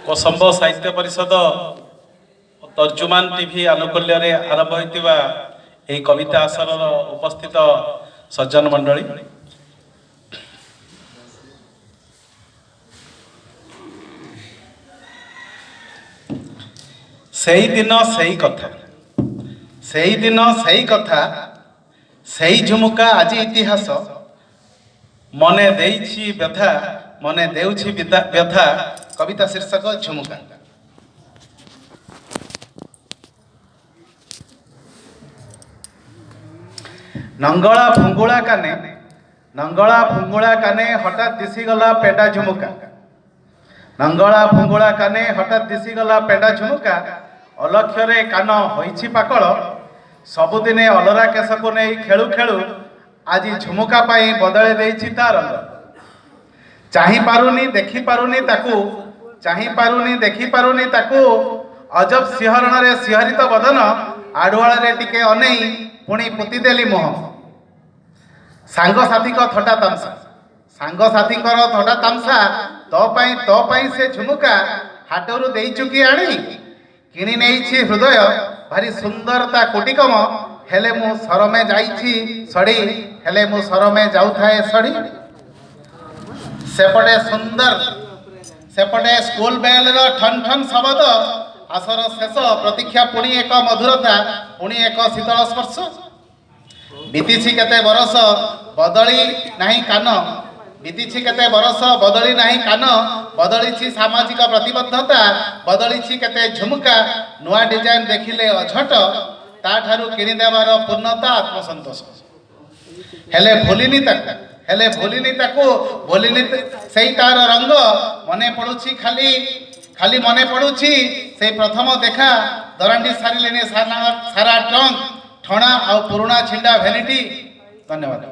कोसंब साहित्य परिषद तर्जुमान टीवी आनुकूल्य आरंभ होता यह कविता आसर उपस्थित सज्जन मंडली सही दिन सही कथा सही झुमुका आज इतिहास मने देइछि व्यथा मने देउछि व्यथा कविता शीर्षक झुमुका। नंगला फुंगुला काने हठात दिशीगला पेडा झुमुका। नंगला फुंगुला काने हठात दिशीगला पेडा झुमुका। अलक्ष्य कान होइछि पाकल सबुदिने अलरा केश को नहीं खेलु खेलु आज झुमुका पाई बदले देइछि ता रंग। चाही पारुनी देखी पारुनी ताकू अजब सिंहरण रे सिंहरित बदन आडुआल रे टिके अनेई पुणी पुति देली मोह। सांगसाथी थटा तामसा तो पाई से झुमुका हाटरू देइछु कि आनी किणी नेइछि हृदय भारी सुंदरता कोटिकम हेले मु सरमे जाइछि सड़ी हेले मु सरमे जाउथाए सड़ी। सेपटे स्कूल बेल ठन ठन शब्द आसर शेष प्रतीक्षा पुणी एक मधुरता पुणी एक शीतल स्पर्श। बीतीछि केते बरस बदली नाही कान बदली सामाजिक प्रतिबद्धता बदली केते झुमुका नुआ डिजाइन देखिले अझट ताठारु किणी देवार पूर्णता आत्मसंतोष। हेले भूलिनी ताकू सेई तार रंग मने पड़ुछि खाली मने पड़ुछि से प्रथम देखा दरांडी सारिलेनी सारा ट्रंक ठणा आ पुराणा छिंडा भैनिटी। धन्यवाद।